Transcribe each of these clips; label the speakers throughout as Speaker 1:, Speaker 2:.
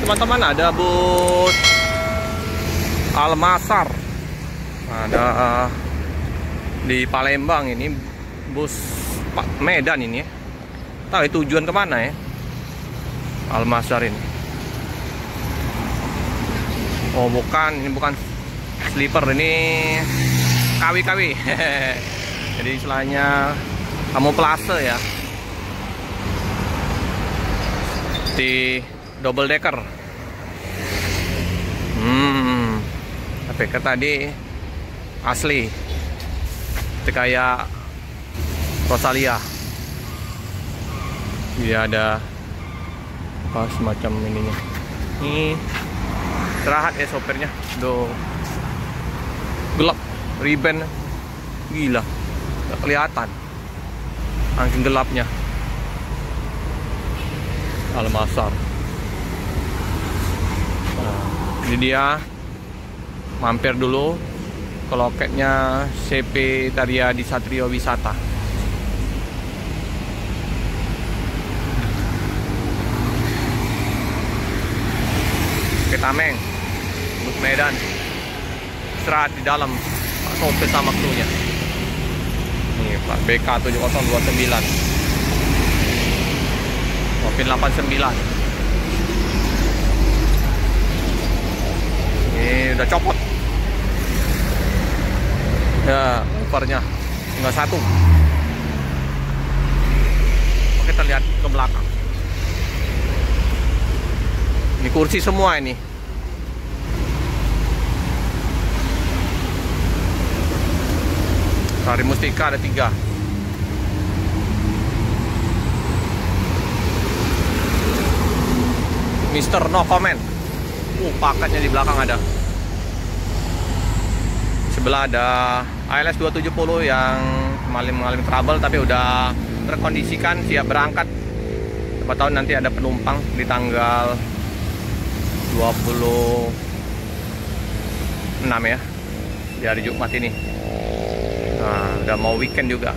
Speaker 1: teman-teman, ada bus Almasar, ada di Palembang. Ini bus Medan ini ya. Tahu tujuan kemana ya Almasar ini? Oh bukan, ini bukan sleeper, ini KW-KW. Jadi istilahnya kamuflase ya, di double decker. Tapi tadi asli itu kayak Rosalia. Dia ada apa semacam ininya. Ini istirahat ya sopirnya. Do gelap, riben gila, nggak kelihatan angin gelapnya. Almasar. Nah, ini dia, mampir dulu ke loketnya CP Taryadi Satrio Wisata. Oke, Tameng, bus Medan, istirahat di dalam Pak sopir sama krunya. Ini Pak BK 7029 mobil 89. Ini udah copot ya, covernya tinggal satu. Oke, kita lihat ke belakang. Ini kursi semua ini. Sari Mustika ada 3. Mister No Comment. Paketnya di belakang ada. Sebelah ada ALS 270 yang mengalami trouble tapi udah terkondisikan, siap berangkat. Siapa tahu nanti ada penumpang di tanggal 26 ya, di hari Jumat ini. Nah, udah mau weekend juga.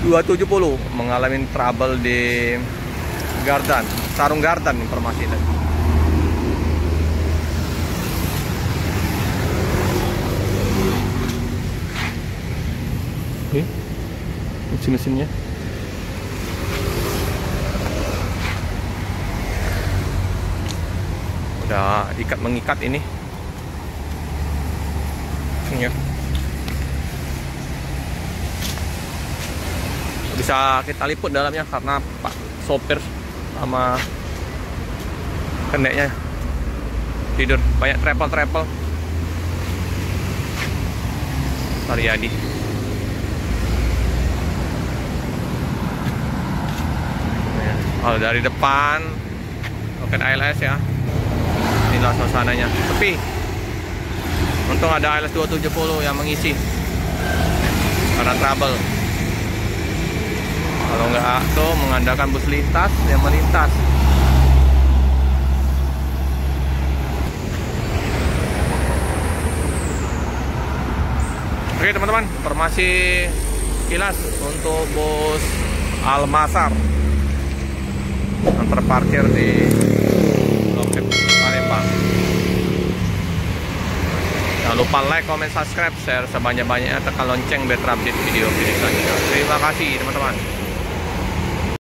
Speaker 1: 270 mengalami trouble di Gardan, Sarung Gardan informasi tadi. Oke, mesin-mesinnya. Udah mengikat ini. Ini ya. Bisa kita liput dalamnya karena Pak sopir sama kendeknya tidur, banyak travel Taryadi. Kalau dari depan loket ALS ya, inilah suasananya, sepi. Untung ada ALS 270 yang mengisi karena trouble. Kalau nggak tuh mengandalkan bus lintas yang melintas. Oke teman-teman, informasi kilas untuk bus Almasar yang terparkir di loket Palembang. Jangan lupa like, comment, subscribe, share sebanyak-banyaknya, tekan lonceng biar terupdate video-video selanjutnya. Terima kasih teman-teman.